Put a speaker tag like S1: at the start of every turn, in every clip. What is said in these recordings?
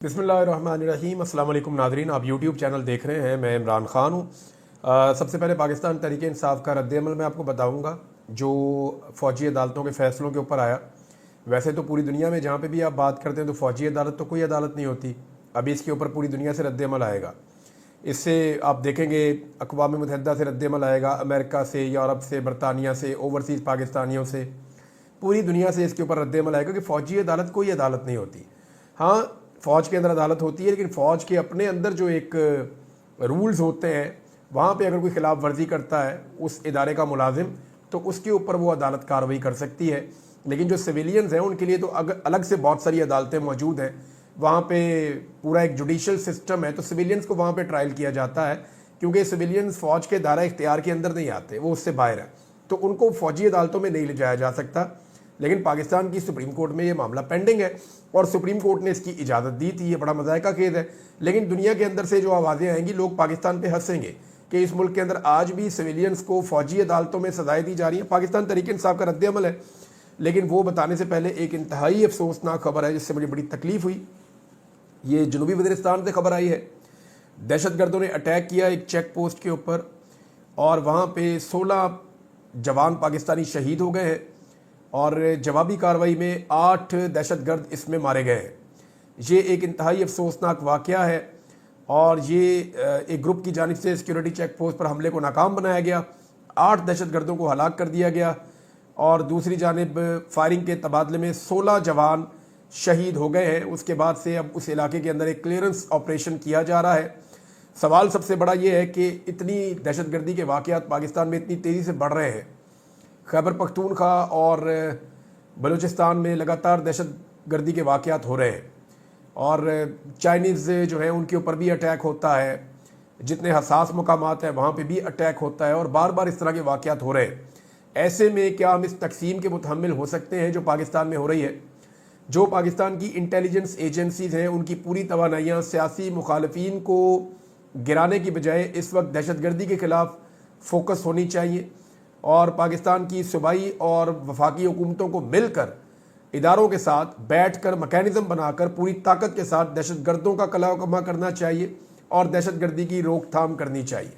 S1: बिस्मिल्लाहिर्रहमानिर्रहीम। अस्सलाम वालेकुम नादरीन, आप यूट्यूब चैनल देख रहे हैं। मैं इमरान ख़ान हूँ। सबसे पहले पाकिस्तान तहरीक इंसाफ का रद्द-ए-अमल मैं आपको बताऊँगा जो फ़ौजी अदालतों के फ़ैसलों के ऊपर आया। वैसे तो पूरी दुनिया में जहाँ पे भी आप बात करते हैं तो फ़ौजी अदालत तो कोई अदालत नहीं होती। अभी इसके ऊपर पूरी दुनिया से रद्द-ए-अमल आएगा। इससे आप देखेंगे अक़वाम मुत्तहिदा से रद्द-ए-अमल आएगा, अमेरिका से, यूरोप से, बरतानिया से, ओवरसीज़ पाकिस्तानियों से, पूरी दुनिया से इसके ऊपर रद्द-ए-अमल आएगा कि फ़ौजी अदालत कोई अदालत नहीं होती। हाँ, फ़ौज के अंदर अदालत होती है, लेकिन फ़ौज के अपने अंदर जो एक रूल्स होते हैं वहाँ पे अगर कोई खिलाफ वर्जी करता है उस इदारे का मुलाजिम, तो उसके ऊपर वो अदालत कार्रवाई कर सकती है। लेकिन जो सिविलियंस हैं उनके लिए तो अलग से बहुत सारी अदालतें मौजूद हैं। वहाँ पे पूरा एक जुडिशल सिस्टम है, तो सिविलियंस को वहाँ पे ट्रायल किया जाता है, क्योंकि सिविलियंस फ़ौज के दायरा इख्तियार के अंदर नहीं आते, वो उससे बाहर है, तो उनको फ़ौजी अदालतों में नहीं ले जाया जा सकता। लेकिन पाकिस्तान की सुप्रीम कोर्ट में ये मामला पेंडिंग है और सुप्रीम कोर्ट ने इसकी इजाज़त दी थी। ये बड़ा मज़ाक़ा खेद है। लेकिन दुनिया के अंदर से जो आवाज़ें आएंगी, लोग पाकिस्तान पे हंसेंगे कि इस मुल्क के अंदर आज भी सिविलियंस को फ़ौजी अदालतों में सजाएं दी जा रही हैं। पाकिस्तान तहरीक इंसाफ का रद्द-ए-अमल है। लेकिन वो बताने से पहले एक इंतहाई अफसोसनाक खबर है जिससे मुझे बड़ी तकलीफ़ हुई। ये जनूबी वज़ीरिस्तान से खबर आई है। दहशतगर्दों ने अटैक किया एक चेक पोस्ट के ऊपर और वहाँ पे 16 जवान पाकिस्तानी शहीद हो गए हैं और जवाबी कार्रवाई में 8 दहशतगर्द इसमें मारे गए हैं। ये एक इंतहाई अफसोसनाक वाक़या है और ये एक ग्रुप की जानिब से सिक्योरिटी चेक पोस्ट पर हमले को नाकाम बनाया गया। 8 दहशतगर्दों को हलाक कर दिया गया और दूसरी जानिब फायरिंग के तबादले में 16 जवान शहीद हो गए हैं। उसके बाद से अब उस इलाके के अंदर एक क्लियरेंस ऑपरेशन किया जा रहा है। सवाल सबसे बड़ा ये है कि इतनी दहशतगर्दी के वाक़यात पाकिस्तान में इतनी तेज़ी से बढ़ रहे हैं। खैबर पख्तूनख्वा और बलूचिस्तान में लगातार दहशतगर्दी के वाक़यात हो रहे हैं और चाइनीज़ जो है उनके ऊपर भी अटैक होता है। जितने हसास मकामात हैं वहाँ पे भी अटैक होता है और बार बार इस तरह के वाक़यात हो रहे हैं। ऐसे में क्या हम इस तकसीम के मुतहम्मिल हो सकते हैं जो पाकिस्तान में हो रही है? जो पाकिस्तान की इंटेलिजेंस एजेंसीज़ हैं उनकी पूरी तवानाइयाँ सियासी मुखालफीन को गिराने की बजाय इस वक्त दहशतगर्दी के ख़िलाफ़ फोकस होनी चाहिए और पाकिस्तान की सूबाई और वफाकी हुकूमतों को मिलकर इदारों के साथ बैठकर मैकेनिज़्म बनाकर पूरी ताकत के साथ दहशतगर्दों का कलाकमा करना चाहिए और दहशतगर्दी की रोकथाम करनी चाहिए।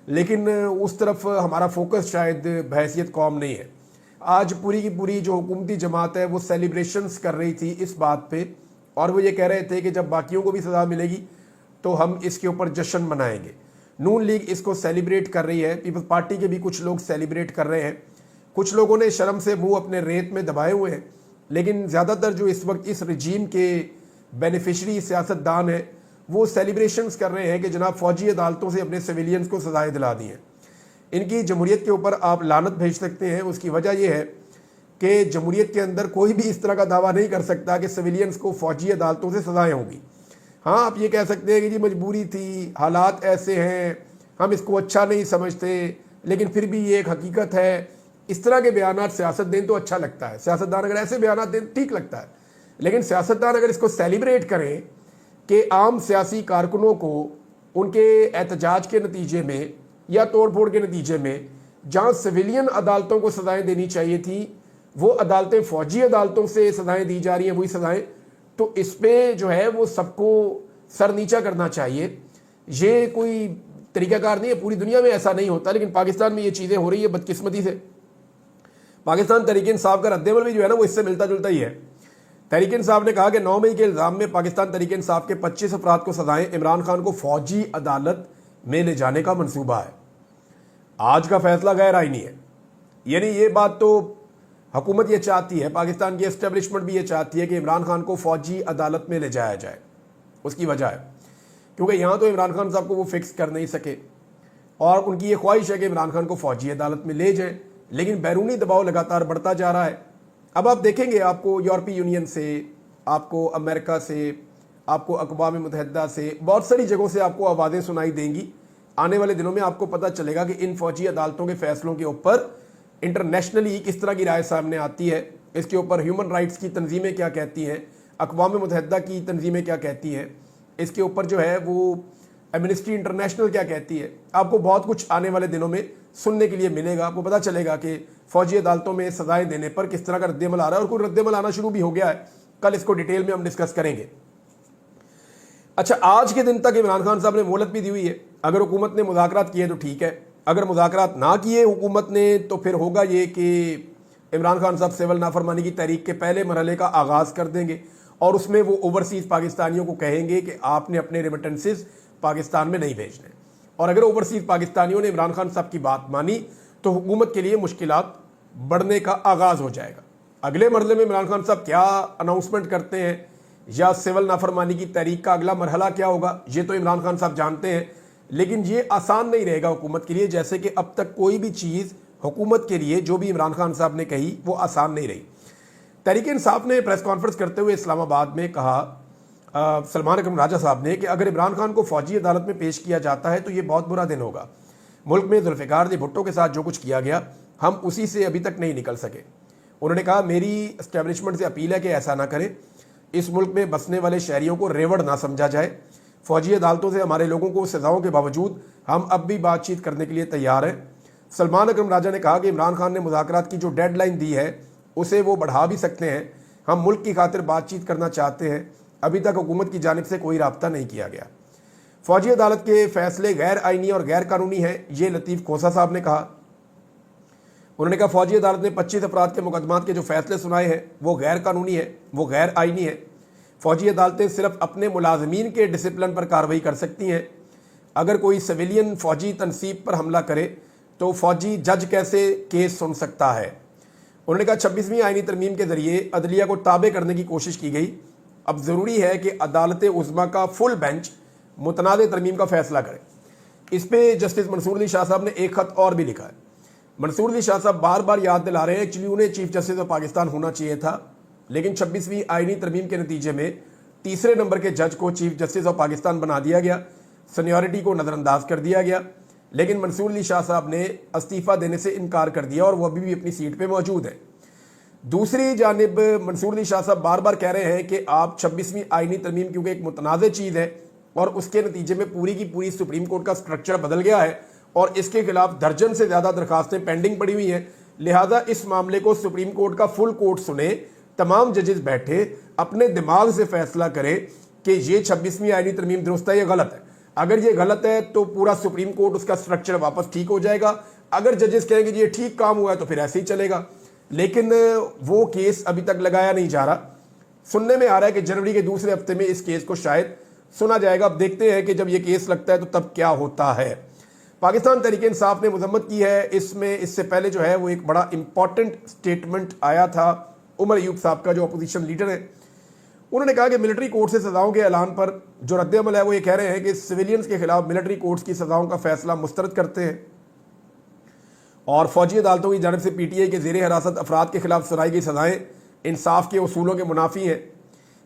S1: लेकिन उस तरफ हमारा फोकस शायद बहैसियत कौम नहीं है। आज पूरी की पूरी जो हुकूमती जमात है वो सेलिब्रेशंस कर रही थी इस बात पे और वो ये कह रहे थे कि जब बाकियों को भी सज़ा मिलेगी तो हम इसके ऊपर जश्न मनाएंगे। नून लीग इसको सेलिब्रेट कर रही है, पीपल्स पार्टी के भी कुछ लोग सेलिब्रेट कर रहे हैं। कुछ लोगों ने शर्म से मुंह अपने रेत में दबाए हुए हैं, लेकिन ज़्यादातर जो इस वक्त इस रजीम के बेनिफिशरी सियासतदान हैं वो सेलिब्रेशंस कर रहे हैं कि जनाब फ़ौजी अदालतों से अपने सिविलियंस को सजाएं दिला दी हैं। इनकी जमहूरियत के ऊपर आप लानत भेज सकते हैं। उसकी वजह यह है कि जमहूरियत के अंदर कोई भी इस तरह का दावा नहीं कर सकता कि सिविलियंस को फ़ौजी अदालतों से सजाएँ होंगी। हाँ, आप ये कह सकते हैं कि जी मजबूरी थी, हालात ऐसे हैं, हम इसको अच्छा नहीं समझते, लेकिन फिर भी ये एक हकीकत है। इस तरह के बयानात सियासत दें तो अच्छा लगता है। सियासतदान अगर ऐसे बयानात दें ठीक लगता है, लेकिन सियासतदान अगर इसको सेलिब्रेट करें कि आम सियासी कारकुनों को उनके एहतजाज के नतीजे में या तोड़ फोड़ के नतीजे में जहाँ सिविलियन अदालतों को सज़ाएँ देनी चाहिए थी वो अदालतें फ़ौजी अदालतों से सज़ाएँ दी जा रही हैं, वही सज़ाएँ, तो इस पे जो है वो सबको सर नीचा करना चाहिए। ये कोई तरीक़ाकार नहीं है, पूरी दुनिया में ऐसा नहीं होता, लेकिन पाकिस्तान में ये चीज़ें हो रही है बदकिस्मती से। पाकिस्तान तहरीक इंसाफ का रद्द-ए-अमल भी जो है ना वो इससे मिलता जुलता ही है। तहरीक इंसाफ ने कहा कि 9 मई के इल्ज़ाम में पाकिस्तान तहरीक इंसाफ के 25 अफराद को सजाएं, इमरान खान को फ़ौजी अदालत में ले जाने का मनसूबा है। आज का फैसला गैर आईनी है। यानी ये बात तो हुकूमत ये चाहती है, पाकिस्तान की एस्टेब्लिशमेंट भी ये चाहती है कि इमरान खान को फ़ौजी अदालत में ले जाया जाए। उसकी वजह है क्योंकि यहाँ तो इमरान खान साहब को वो फिक्स कर नहीं सके और उनकी ये ख्वाहिश है कि इमरान खान को फ़ौजी अदालत में ले जाए, लेकिन बैरूनी दबाव लगातार बढ़ता जा रहा है। अब आप देखेंगे आपको यूरोपीय यूनियन से, आपको अमेरिका से, आपको अक़वाम मुत्तहिदा से, बहुत सारी जगहों से आपको आवाज़ें सुनाई देंगी। आने वाले दिनों में आपको पता चलेगा कि इन फ़ौजी अदालतों के फ़ैसलों के ऊपर इंटरनेशनली किस तरह की राय सामने आती है। इसके ऊपर ह्यूमन राइट्स की तंजीमें क्या कहती हैं, अक़वाम मुत्तहिदा की तंजीमें क्या कहती हैं, इसके ऊपर जो है वो एमनेस्टी इंटरनेशनल क्या कहती है। आपको बहुत कुछ आने वाले दिनों में सुनने के लिए मिलेगा। आपको पता चलेगा कि फ़ौजी अदालतों में सजाएं देने पर किस तरह का रद्द-ए-अमल आ रहा है और कोई रद्द-ए-अमल आना शुरू भी हो गया है। कल इसको डिटेल में हम डिस्कस करेंगे। अच्छा, आज के दिन तक इमरान खान साहब ने मोहलत भी दी हुई है। अगर हुकूमत ने मुज़ाकरात किए तो ठीक है, अगर मुज़ाकरात ना किए हुकूमत ने तो फिर होगा ये कि इमरान खान साहब सिविल नाफरमानी की तहरीक के पहले मरहले का आगाज़ कर देंगे और उसमें वो ओवरसीज़ पाकिस्तानियों को कहेंगे कि आपने अपने रेमिटेंसेस पाकिस्तान में नहीं भेजने। और अगर ओवरसीज़ पाकिस्तानियों ने इमरान खान साहब की बात मानी तो हुकूमत के लिए मुश्किलात बढ़ने का आगाज़ हो जाएगा। अगले मरहले में इमरान खान साहब क्या अनाउंसमेंट करते हैं या सिविल नाफरमानी की तहरीक का अगला मरहला क्या होगा, ये तो इमरान खान साहब जानते हैं। लेकिन ये आसान नहीं रहेगा हुकूमत के लिए, जैसे कि अब तक कोई भी चीज़ हुकूमत के लिए जो भी इमरान खान साहब ने कही वो आसान नहीं रही। तहरीक इंसाफ ने प्रेस कॉन्फ्रेंस करते हुए इस्लामाबाद में कहा, सलमान अकरम राजा साहब ने, कि अगर इमरान खान को फौजी अदालत में पेश किया जाता है तो ये बहुत बुरा दिन होगा। मुल्क में जुल्फ़िकार अली भुट्टो के साथ जो कुछ किया गया हम उसी से अभी तक नहीं निकल सके। उन्होंने कहा, मेरी एस्टेब्लिशमेंट से अपील है कि ऐसा ना करें। इस मुल्क में बसने वाले शहरियों को रेवड़ ना समझा जाए। फौजी अदालतों से हमारे लोगों को सज़ाओं के बावजूद हम अब भी बातचीत करने के लिए तैयार हैं। सलमान अकरम राजा ने कहा कि इमरान खान ने मुज़ाकरात की जो डेडलाइन दी है उसे वो बढ़ा भी सकते हैं। हम मुल्क की खातिर बातचीत करना चाहते हैं। अभी तक हुकूमत की जानिब से कोई राब्ता नहीं किया गया। फौजी अदालत के फैसले गैर आइनी और गैर कानूनी हैं, ये लतीफ़ खोसा साहब ने कहा। उन्होंने कहा, फौजी अदालत ने 25 अफराद के मुकदमात के जो फैसले सुनाए हैं वो गैर कानूनी है, वो गैर आइनी है। फौजी अदालतें सिर्फ अपने मुलाजमीन के डिसिप्लिन पर कार्रवाई कर सकती हैं। अगर कोई सिविलियन फौजी तनसीब पर हमला करे तो फौजी जज कैसे केस सुन सकता है। उन्होंने कहा, 26वीं आइनी तरमीम के जरिए अदलिया को ताबे करने की कोशिश की गई। अब ज़रूरी है कि अदालत उज़्मा का फुल बेंच मुतनाज़ तरमीम का फैसला करे। इस पे जस्टिस मंसूर अली शाह साहब ने एक ख़त और भी लिखा है। मंसूर अली शाह साहब बार बार याद दिला रहे हैं, एक्चुअली उन्हें चीफ जस्टिस ऑफ पाकिस्तान होना चाहिए था, लेकिन 26वीं आइनी तरमीम के नतीजे में तीसरे नंबर के जज को चीफ जस्टिस ऑफ पाकिस्तान बना दिया गया। सीनियरिटी को नज़रअंदाज कर दिया गया। लेकिन मंसूर अली शाह साहब ने इस्तीफ़ा देने से इनकार कर दिया और वो अभी भी अपनी सीट पर मौजूद है। दूसरी जानिब मंसूर अली शाह साहब बार बार कह रहे हैं कि आप 26वीं आइनी तरमीम क्योंकि एक मुतनाज़ चीज़ है और उसके नतीजे में पूरी की पूरी सुप्रीम कोर्ट का स्ट्रक्चर बदल गया है और इसके खिलाफ दर्जन से ज़्यादा दरखास्तें पेंडिंग पड़ी हुई हैं, लिहाजा इस मामले को सुप्रीम कोर्ट का फुल कोर्ट सुने, तमाम जजेस बैठे, अपने दिमाग से फैसला करें कि ये 26वीं आइनी तरमीम दुरुस्त है या गलत है। अगर ये गलत है तो पूरा सुप्रीम कोर्ट उसका स्ट्रक्चर वापस ठीक हो जाएगा। अगर जजेस कहेंगे ये ठीक काम हुआ है तो फिर ऐसे ही चलेगा। लेकिन वो केस अभी तक लगाया नहीं जा रहा। सुनने में आ रहा है कि जनवरी के दूसरे हफ्ते में इस केस को शायद सुना जाएगा। अब देखते हैं कि जब ये केस लगता है तो तब क्या होता है। पाकिस्तान तहरीक इंसाफ ने मजम्मत की है इसमें। इससे पहले जो है वो एक बड़ा इंपॉर्टेंट स्टेटमेंट आया था उमर अयूब साहब का, जो अपोजिशन लीडर है। उन्होंने कहा कि मिलिट्री कोर्ट से सज़ाओं के ऐलान पर जो रद्द-ए-अमल है वो ये कह रहे हैं कि सिविलियंस के खिलाफ मिलिट्री कोर्ट्स की सज़ाओं का फैसला मुस्तरद करते हैं और फौजी अदालतों की जानिब से PTI के ज़ेर हिरासत अफराद के खिलाफ सुनाई गई सज़ाएँ इंसाफ के उसूलों के मुनाफी हैं।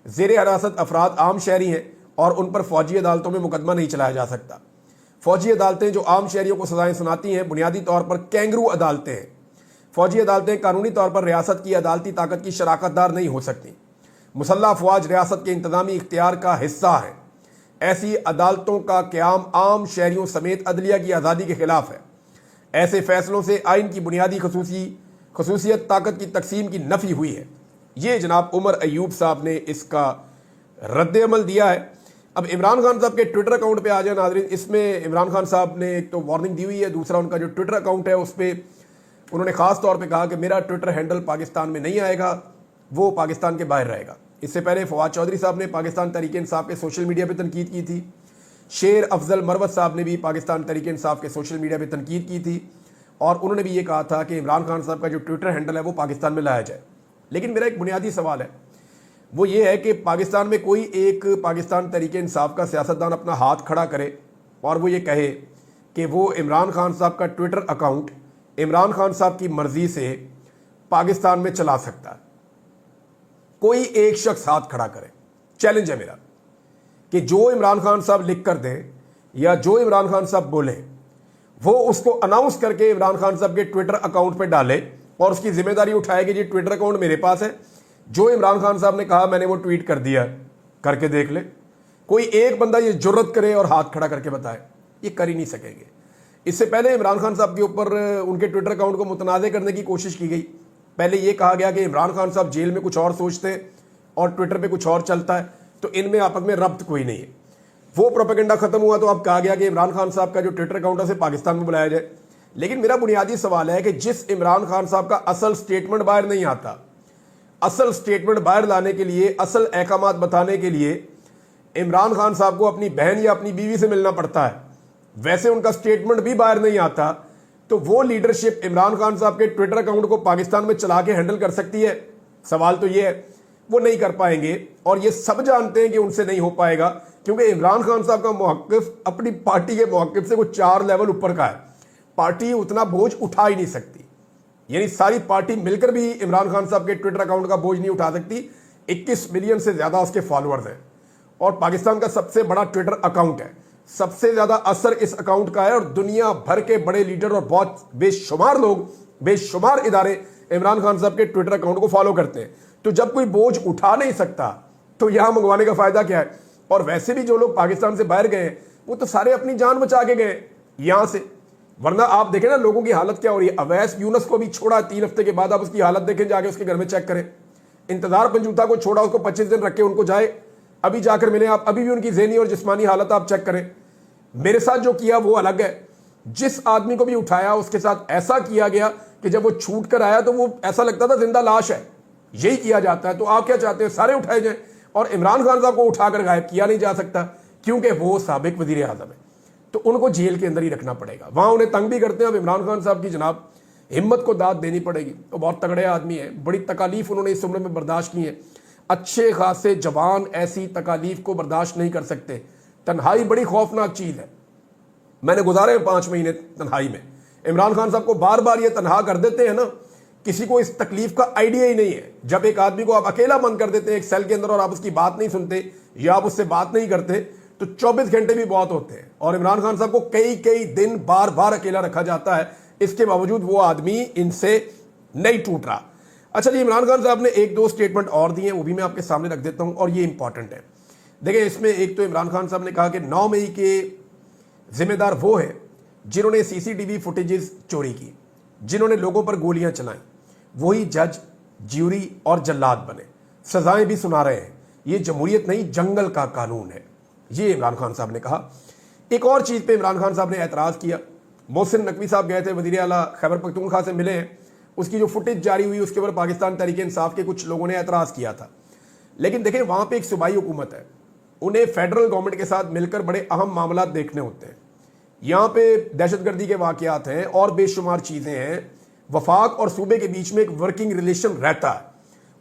S1: ज़ेर हिरासत अफराद आम शहरी हैं और उन पर फौजी अदालतों में मुकदमा नहीं चलाया जा सकता। फौजी अदालतें जो आम शहरियों को सज़ाएँ सुनाती हैं बुनियादी तौर पर कैंगरू अदालतें हैं। फौजी अदालतें कानूनी तौर पर रियासत की अदालती ताकत की शराकतदार नहीं हो सकती। मुसल्लह अफवाज रियासत के इंतज़ामी इख्तियार का हिस्सा है। ऐसी अदालतों का क़याम आम शहरियों समेत अदलिया की आज़ादी के खिलाफ है। ऐसे फैसलों से आइन की बुनियादी खसूसियत ताकत की तकसीम की नफ़ी हुई है। ये जनाब उमर अयूब साहब ने इसका रद्द-ए-अमल दिया है। अब इमरान खान साहब के ट्विटर अकाउंट पे आ जाए नाज़रीन। इसमें इमरान खान साहब ने एक तो वार्निंग दी हुई है, दूसरा उनका जो ट्विटर अकाउंट है उस पर उन्होंने ख़ास तौर पे कहा कि मेरा ट्विटर हैंडल पाकिस्तान में नहीं आएगा, वो पाकिस्तान के बाहर रहेगा। इससे पहले फवाद चौधरी साहब ने पाकिस्तान तहरीक इंसाफ के सोशल मीडिया पे तनकीद की थी। शेर अफजल मरवत साहब ने भी पाकिस्तान तहरीक इंसाफ के सोशल मीडिया पे तनकीद की थी और उन्होंने भी ये कहा था कि इमरान खान साहब का जो ट्विटर हैंडल है वो पाकिस्तान में लाया जाए। लेकिन मेरा एक बुनियादी सवाल है, वो ये है कि पाकिस्तान में कोई एक पाकिस्तान तहरीक इंसाफ का सियासतदान अपना हाथ खड़ा करे और वो ये कहे कि वो इमरान खान साहब का ट्विटर अकाउंट इमरान खान साहब की मर्जी से पाकिस्तान में चला सकता है। कोई एक शख्स हाथ खड़ा करे। चैलेंज है मेरा कि जो इमरान खान साहब लिख कर दें या जो इमरान खान साहब बोले वो उसको अनाउंस करके इमरान खान साहब के ट्विटर अकाउंट पे डाले और उसकी जिम्मेदारी उठाए कि जी ट्विटर अकाउंट मेरे पास है, जो इमरान खान साहब ने कहा मैंने वो ट्वीट कर दिया, करके देख ले। कोई एक बंदा ये जुर्रत करे और हाथ खड़ा करके बताए, ये कर ही नहीं सकेंगे। इससे पहले इमरान खान साहब के ऊपर उनके ट्विटर अकाउंट को मुतनाज़ करने की कोशिश की गई। पहले ये कहा गया कि इमरान खान साहब जेल में कुछ और सोचते हैं और ट्विटर पे कुछ और चलता है, तो इनमें आपस में रब्त कोई नहीं है। वो प्रोपेगेंडा खत्म हुआ तो अब कहा गया कि इमरान खान साहब का जो ट्विटर अकाउंट है उसे पाकिस्तान में बुलाया जाए। लेकिन मेरा बुनियादी सवाल है कि जिस इमरान खान साहब का असल स्टेटमेंट बाहर नहीं आता, असल स्टेटमेंट बाहर लाने के लिए, असल अहकामात बताने के लिए इमरान खान साहब को अपनी बहन या अपनी बीवी से मिलना पड़ता है, वैसे उनका स्टेटमेंट भी बाहर नहीं आता, तो वो लीडरशिप इमरान खान साहब के ट्विटर अकाउंट को पाकिस्तान में चला के हैंडल कर सकती है? सवाल तो ये है। वो नहीं कर पाएंगे और ये सब जानते हैं कि उनसे नहीं हो पाएगा, क्योंकि इमरान खान साहब का मौक़िफ़ अपनी पार्टी के मौक़िफ़ से कुछ 4 लेवल ऊपर का है। पार्टी उतना बोझ उठा ही नहीं सकती, यानी सारी पार्टी मिलकर भी इमरान खान साहब के ट्विटर अकाउंट का बोझ नहीं उठा सकती। 21 मिलियन से ज्यादा उसके फॉलोअर्स हैं और पाकिस्तान का सबसे बड़ा ट्विटर अकाउंट है, सबसे ज्यादा असर इस अकाउंट का है और दुनिया भर के बड़े लीडर और बहुत बेशुमार लोग, बेशुमार इदारे इमरान खान साहब के ट्विटर अकाउंट को फॉलो करते हैं। तो जब कोई बोझ उठा नहीं सकता तो यहां मंगवाने का फायदा क्या है? और वैसे भी जो लोग पाकिस्तान से बाहर गए वो तो सारे अपनी जान बचा के गए यहां से, वरना आप देखें ना लोगों की हालत क्या हो रही है। अवैस यूनुस को भी छोड़ा 3 हफ्ते के बाद, आप उसकी हालत देखें, जाके उसके घर में चेक करें। इंतजार पंजूता को छोड़ा, उसको 25 दिन रख के उनको जाए, अभी जाकर मिले आप, अभी भी उनकी ज़हनी और जिस्मानी हालत आप चेक करें। मेरे साथ जो किया वो अलग है, जिस आदमी को भी उठाया उसके साथ ऐसा किया गया कि जब वो छूट कर आया तो वो ऐसा लगता था जिंदा लाश है। यही किया जाता है। तो आप क्या चाहते हैं? सारे उठाए जाए और इमरान खान साहब को उठाकर गायब किया नहीं जा सकता क्योंकि वो साबिक वजीर आज़म है, तो उनको जेल के अंदर ही रखना पड़ेगा। वहां उन्हें तंग भी करते हैं। अब इमरान खान साहब की जनाब हिम्मत को दाद देनी पड़ेगी। तो बहुत तगड़े आदमी है, बड़ी तकालीफ उन्होंने इस उम्र में बर्दाश्त की है। अच्छे खासे जवान ऐसी तकालीफ को बर्दाश्त नहीं कर सकते। तन्हाई बड़ी खौफनाक चीज है। मैंने गुजारे 5 महीने तन्हाई में। इमरान खान साहब को बार बार ये तन्हा कर देते हैं ना, किसी को इस तकलीफ का आइडिया ही नहीं है। जब एक आदमी को आप अकेला बंद कर देते हैं एक सेल के अंदर और आप उसकी बात नहीं सुनते या आप उससे बात नहीं करते तो 24 घंटे भी बहुत होते हैं। और इमरान खान साहब को कई कई दिन बार बार अकेला रखा जाता है, इसके बावजूद वो आदमी इनसे नहीं टूट रहा। अच्छा जी, इमरान खान साहब ने 1-2 स्टेटमेंट और दिए, वो भी मैं आपके सामने रख देता हूं और ये इंपॉर्टेंट है। देखिए, इसमें एक तो इमरान खान साहब ने कहा कि 9 मई के जिम्मेदार वो हैं जिन्होंने सीसीटीवी फुटेजेस चोरी की, जिन्होंने लोगों पर गोलियां चलाई, वही जज, ज्यूरी और जल्लाद बने, सजाएं भी सुना रहे हैं। ये जमहूरियत नहीं, जंगल का कानून है, ये इमरान खान साहब ने कहा। एक और चीज पे इमरान खान साहब ने एतराज किया। मोहसिन नकवी साहब गए थे, वजीर आला खैबर पख्तूनख्वा से मिले हैं, उसकी जो फुटेज जारी हुई उसके ऊपर पाकिस्तान तहरीक इंसाफ के कुछ लोगों ने एतराज किया था। लेकिन देखें, वहां पे एक सूबाई हुकूमत है, उन्हें फेडरल गवर्नमेंट के साथ मिलकर बड़े अहम मामला देखने होते हैं। यहाँ पे दहशतगर्दी के वाकयात हैं और बेशुमार चीजें हैं। वफाक और सूबे के बीच में एक वर्किंग रिलेशन रहता है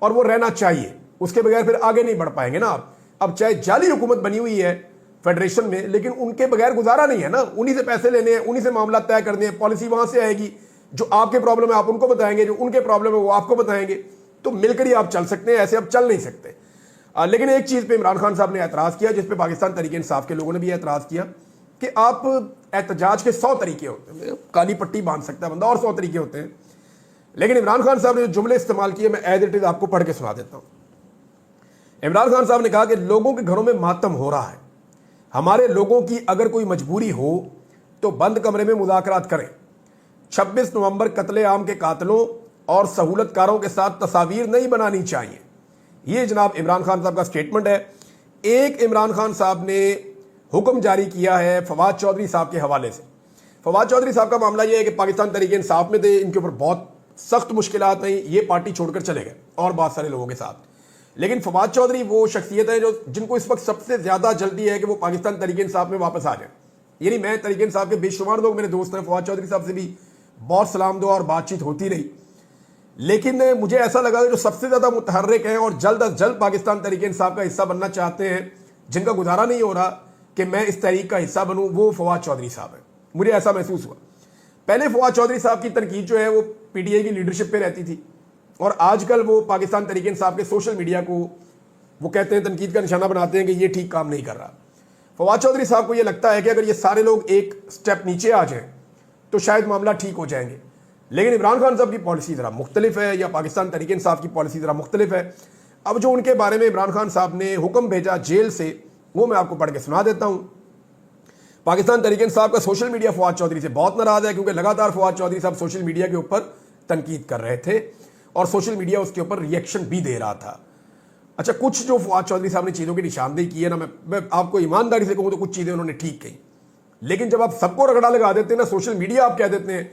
S1: और वो रहना चाहिए, उसके बगैर फिर आगे नहीं बढ़ पाएंगे ना आप। अब चाहे जाली हुकूमत बनी हुई है फेडरेशन में, लेकिन उनके बगैर गुजारा नहीं है ना। उन्हीं से पैसे लेने हैं, उन्हीं से मामला तय करने हैं, पॉलिसी वहां से आएगी। जो आपके प्रॉब्लम है आप उनको बताएंगे, जो उनके प्रॉब्लम है वो आपको बताएंगे, तो मिलकर ही आप चल सकते हैं, ऐसे आप चल नहीं सकते। लेकिन एक चीज पे इमरान खान साहब ने एतराज किया, जिसपे पाकिस्तान तहरीक इंसाफ के लोगों ने भी एतराज किया कि आप एहतजाज के 100 तरीके होते हैं, काली पट्टी बांध सकता है बंदा और 100 तरीके होते हैं। लेकिन इमरान खान साहब ने जो जुमले इस्तेमाल किए मैं एज इट इज आपको पढ़ के सुना देता हूं। इमरान खान साहब ने कहा कि लोगों के घरों में मातम हो रहा है, हमारे लोगों की अगर कोई मजबूरी हो तो बंद कमरे में मुज़ाकरात करें। 26 नवंबर कत्ले आम के कातलों और सहूलतकारों के साथ तस्वीर नहीं बनानी चाहिए। ये जनाब इमरान खान साहब का स्टेटमेंट है। एक इमरान खान साहब ने हुक्म जारी किया है फवाद चौधरी साहब के हवाले से। फवाद चौधरी साहब का मामला यह है कि पाकिस्तान तहरीक इंसाफ में थे, इनके ऊपर बहुत सख्त मुश्किलात नहीं, ये पार्टी छोड़कर चले गए और बहुत सारे लोगों के साथ। लेकिन फवाद चौधरी वो शख्सियत है जो जिनको इस वक्त सबसे ज्यादा जल्दी है कि वो पाकिस्तान तहरीक इंसाफ में वापस आ जाए। यानी मैं तहरीक इंसाफ के बेशुमार लोग मेरे दोस्त हैं, फवाद चौधरी साहब से भी बहुत सलाम दुआ और बातचीत होती रही, लेकिन मुझे ऐसा लगा कि जो सबसे ज्यादा मुतहर्रिक हैं और जल्द अज जल्द पाकिस्तान तहरीक इंसाफ का हिस्सा बनना चाहते हैं, जिनका गुजारा नहीं हो रहा कि मैं इस तहरीक का हिस्सा बनूं, वो फवाद चौधरी साहब है। मुझे ऐसा महसूस हुआ। पहले फवाद चौधरी साहब की तनकीद जो है वो पीटीआई की लीडरशिप पे रहती थी और आजकल वो पाकिस्तान तहरीक इंसाफ के सोशल मीडिया को वो कहते हैं, तनकीद का निशाना बनाते हैं कि ये ठीक काम नहीं कर रहा। फवाद चौधरी साहब को ये लगता है कि अगर ये सारे लोग एक स्टेप नीचे आ जाएं तो शायद मामला ठीक हो जाएंगे। लेकिन इमरान खान साहब की पॉलिसी ज़रा मुख्तलिफ है या पाकिस्तान तहरीक इंसाफ की पॉलिसी ज़रा मुख्तलिफ है। अब जो उनके बारे में इमरान खान साहब ने हुक्म भेजा जेल से, वो मैं आपको पढ़ के सुना देता हूँ। पाकिस्तान तहरीक इंसाफ का सोशल मीडिया फवाद चौधरी से बहुत नाराज है क्योंकि लगातार फवाद चौधरी साहब सोशल मीडिया के ऊपर तनकीद कर रहे थे और सोशल मीडिया उसके ऊपर रिएक्शन भी दे रहा था। अच्छा, कुछ जो फवाद चौधरी साहब ने चीज़ों की निशानदेही की है ना, मैं आपको ईमानदारी से कहूँ तो कुछ चीज़ें उन्होंने ठीक कही, लेकिन जब आप सबको रगड़ा लगा देते हैं ना, सोशल मीडिया आप कह देते हैं,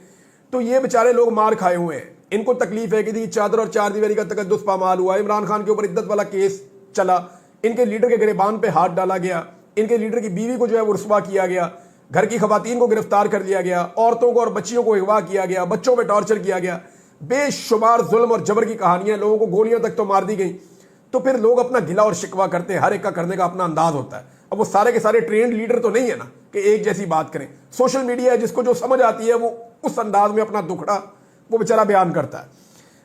S1: तो ये बेचारे लोग मार खाए हुए हैं। इनको तकलीफ है कि चादर और चार दीवारी का तकद्दुस पामाल हुआ, इमरान खान के ऊपर इद्दत वाला केस चला, इनके लीडर के गिरबान पे हाथ डाला गया, इनके लीडर की बीवी को जो है वो रुस्वा किया गया, घर की खवातीन को गिरफ्तार कर लिया गया, औरतों को और बच्चियों को अगवा किया गया, बच्चों पे टॉर्चर किया गया, बेशुमार जुल्म और जबर की कहानियां, लोगों को गोलियां तक तो मार दी गई। तो फिर लोग अपना गिला और शिकवा करते हैं, हर एक का करने का अपना अंदाज होता है। अब वो सारे के सारे ट्रेंड लीडर तो नहीं है ना कि एक जैसी बात करें। सोशल मीडिया है, जिसको जो समझ आती है वो उस अंदाज में अपना दुखड़ा वो बेचारा बयान करता है।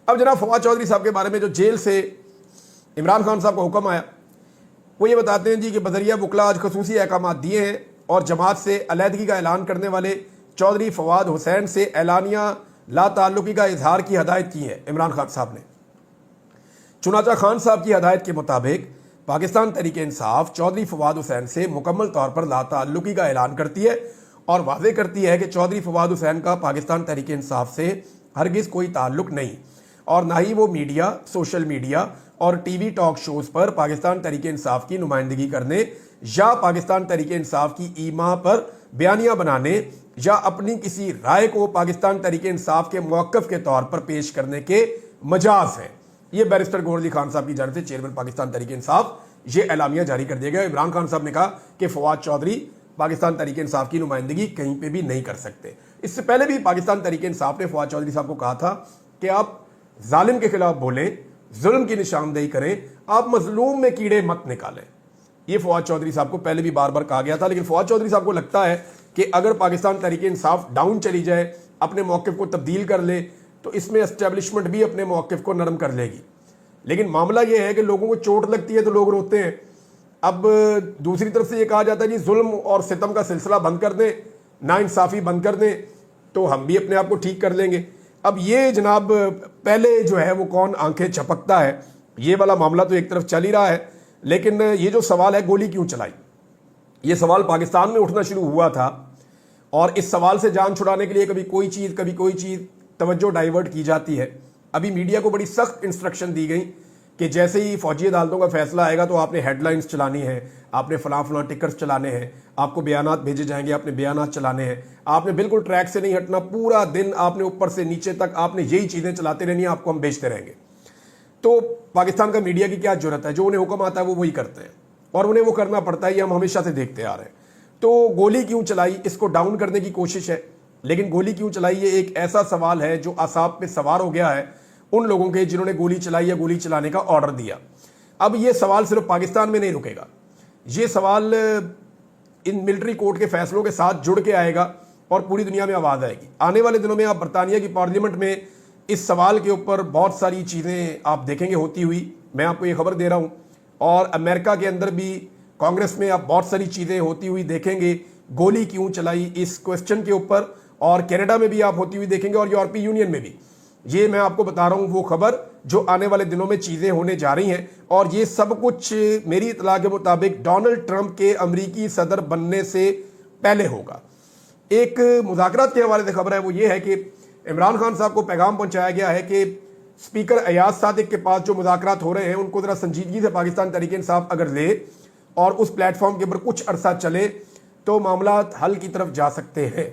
S1: अब जनाब फवाद चौधरी साहब के बारे में जो जेल से इमरान खान साहब का हुक्म आया, वो ये बताते हैं जी कि बजरिया वकला आज खसूसी अहकाम दिए हैं और जमात से अलहदगी का ऐलान करने वाले चौधरी फवाद हुसैन से एलानिया ला ताल्लुकी का इजहार की हदायत की है इमरान खान साहब ने। चुनाचा खान साहब की हदायत के मुताबिक पाकिस्तान तहरीक इंसाफ चौधरी फवाद हुसैन से मुकम्मल तौर पर ला ताल्लुकी का ऐलान करती है और वाजे करती है कि चौधरी फवाद हुसैन का पाकिस्तान तहरीक इंसाफ से हरगिज़ कोई ताल्लुक नहीं और ना ही वो मीडिया, सोशल मीडिया और टीवी टॉक शोज़ पर पाकिस्तान तहरीक इंसाफ की नुमाइंदगी करने या पाकिस्तान तहरीक इंसाफ की ईमा पर बयानियाँ बनाने या अपनी किसी राय को पाकिस्तान तहरीक इंसाफ के मौक़िफ़ के तौर पर पेश करने के मजाज हैं। ये बैरिस्टर गौहर अली खान साहब की जानिब से चेयरमैन पाकिस्तान तहरीक इंसाफ ये एलामिया जारी कर दिया गया। इमरान खान साहब ने कहा कि फवाद चौधरी पाकिस्तान तहरीक इंसाफ की नुमाइंदगी कहीं पे भी नहीं कर सकते। इससे पहले भी पाकिस्तान तहरीक इंसाफ ने फवाद चौधरी साहब को कहा था कि आप जालिम के खिलाफ बोलें, जुल्म की निशानदेही करें, आप मजलूम में कीड़े मत निकालें। ये फवाद चौधरी साहब को पहले भी बार बार कहा गया था, लेकिन फवाद चौधरी साहब को लगता है कि अगर पाकिस्तान तहरीक इंसाफ डाउन चली जाए, अपने मौक़िफ़ को तब्दील कर ले, तो इसमें एस्टेब्लिशमेंट भी अपने मौक़िफ़ को नरम कर लेगी। लेकिन मामला यह है कि लोगों को चोट लगती है तो लोग रोते हैं। अब दूसरी तरफ से ये कहा जाता है जी जुल्म और सितम का सिलसिला बंद कर दें, नाइंसाफ़ी बंद कर दें, तो हम भी अपने आप को ठीक कर लेंगे। अब ये जनाब पहले जो है वो कौन आंखें झपकता है, ये वाला मामला तो एक तरफ चल ही रहा है, लेकिन ये जो सवाल है गोली क्यों चलाई, ये सवाल पाकिस्तान में उठना शुरू हुआ था और इस सवाल से जान छुड़ाने के लिए कभी कोई चीज़ तवज्जो डाइवर्ट की जाती है। अभी मीडिया को बड़ी सख्त इंस्ट्रक्शन दी गई कि जैसे ही फौजी अदालतों का फैसला आएगा तो आपने हेडलाइंस चलानी है, आपने फलां टिकर्स चलाने हैं, आपको बयानात भेजे जाएंगे, आपने बयानात चलाने हैं, आपने बिल्कुल ट्रैक से नहीं हटना, पूरा दिन आपने ऊपर से नीचे तक आपने यही चीज़ें चलाते रहनी है, आपको हम भेजते रहेंगे। तो पाकिस्तान का मीडिया की क्या जरूरत है, जो उन्हें हुक्म आता है वो वही करते हैं और उन्हें वो करना पड़ता है, ये हम हमेशा से देखते आ रहे हैं। तो गोली क्यों चलाई, इसको डाउन करने की कोशिश है, लेकिन गोली क्यों चलाई ये एक ऐसा सवाल है जो आसाब पे सवार हो गया है उन लोगों के जिन्होंने गोली चलाई या गोली चलाने का ऑर्डर दिया। अब ये सवाल सिर्फ पाकिस्तान में नहीं रुकेगा, ये सवाल इन मिलिट्री कोर्ट के फैसलों के साथ जुड़ के आएगा और पूरी दुनिया में आवाज़ आएगी। आने वाले दिनों में आप बरतानिया की पार्लियामेंट में इस सवाल के ऊपर बहुत सारी चीज़ें आप देखेंगे होती हुई, मैं आपको ये खबर दे रहा हूँ, और अमेरिका के अंदर भी कांग्रेस में आप बहुत सारी चीज़ें होती हुई देखेंगे, गोली क्यों चलाई इस क्वेश्चन के ऊपर, और कनाडा में भी आप होती हुई देखेंगे और यूरोपीय यूनियन में भी। ये मैं आपको बता रहा हूँ वो खबर जो आने वाले दिनों में चीज़ें होने जा रही हैं, और ये सब कुछ मेरी इतला के मुताबिक डोनाल्ड ट्रंप के अमरीकी सदर बनने से पहले होगा। एक मुज़ाकरात के हवाले से खबर है, वो ये है कि इमरान खान साहब को पैगाम पहुंचाया गया है कि स्पीकर अयाज सादिक के पास जो मुज़ाकरात हो रहे हैं उनको ज़रा संजीदगी से पाकिस्तान तहरीक इंसाफ अगर ले और उस प्लेटफॉर्म के ऊपर कुछ अरसा चले तो मामला हल की तरफ जा सकते हैं।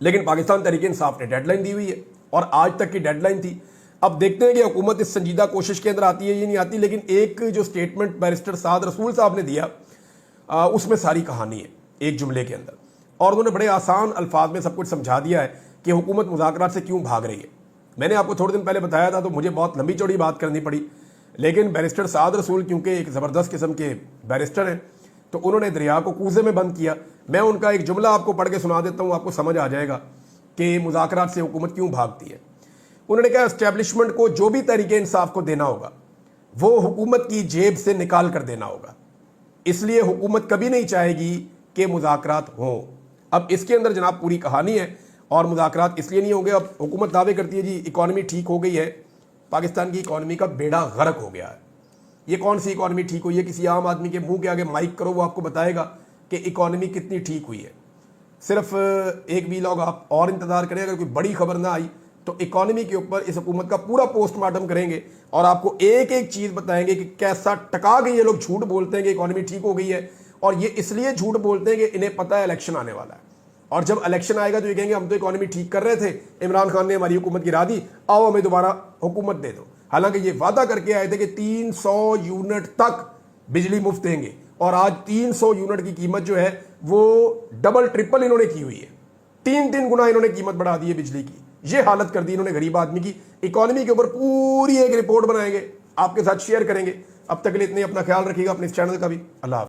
S1: लेकिन पाकिस्तान तहरीक इंसाफ ने डेडलाइन दी हुई है और आज तक की डेडलाइन थी। अब देखते हैं कि हुकूमत इस संजीदा कोशिश के अंदर आती है ये नहीं आती, लेकिन एक जो स्टेटमेंट बैरिस्टर साद रसूल साहब ने दिया उसमें सारी कहानी है एक जुमले के अंदर, और उन्होंने बड़े आसान अल्फाज में सब कुछ समझा दिया है कि हुकूमत मुज़ाकरात से क्यों भाग रही है। मैंने आपको थोड़े दिन पहले बताया था तो मुझे बहुत लंबी चौड़ी बात करनी पड़ी, लेकिन बैरिस्टर साद रसूल क्योंकि एक ज़बरदस्त किस्म के बैरिस्टर हैं तो उन्होंने दरिया को कूजे में बंद किया। मैं उनका एक जुमला आपको पढ़ के सुना देता हूँ, आपको समझ आ जाएगा कि मुज़ाकरात से हुकूमत क्यों भागती है। उन्होंने कहा एस्टेब्लिशमेंट को जो भी तरीके इंसाफ को देना होगा वो हुकूमत की जेब से निकाल कर देना होगा, इसलिए हुकूमत कभी नहीं चाहेगी कि मुज़ाकरात हों। अब इसके अंदर जनाब पूरी कहानी है और मुज़ाकरात इसलिए नहीं होंगे। अब हुकूमत दावे करती है जी इकॉनमी ठीक हो गई है, पाकिस्तान की इकॉनमी का बेड़ा गर्क हो गया है। ये कौन सी इकॉनमी ठीक हुई है? किसी आम आदमी के मुंह के आगे माइक करो वो आपको बताएगा कि इकॉनमी कितनी ठीक हुई है। सिर्फ एक वीलॉग आप और इंतज़ार करें, अगर कोई बड़ी खबर ना आई तो इकोनॉमी के ऊपर इस हुकूमत का पूरा पोस्टमार्टम करेंगे और आपको एक एक चीज बताएंगे कि कैसा टका के ये लोग झूठ बोलते हैं कि इकोनॉमी ठीक हो गई है, और ये इसलिए झूठ बोलते हैं कि इन्हें पता है इलेक्शन आने वाला है, और जब इलेक्शन आएगा तो ये कहेंगे हम तो इकोनॉमी ठीक कर रहे थे, इमरान खान ने हमारी हुकूमत गिरा दी, आओ हमें दोबारा हुकूमत दे दो। हालांकि ये वादा करके आए थे कि 300 यूनिट तक बिजली मुफ्त देंगे, और आज 300 यूनिट की कीमत जो है वो डबल ट्रिपल इन्होंने की हुई है, 3-3 गुना इन्होंने कीमत बढ़ा दी है बिजली की। ये हालत कर दी इन्होंने गरीब आदमी की। इकोनॉमी के ऊपर पूरी एक रिपोर्ट बनाएंगे, आपके साथ शेयर करेंगे। अब तक के लिए इतने, अपना ख्याल रखिएगा, अपने इस चैनल का भी। अल्लाह।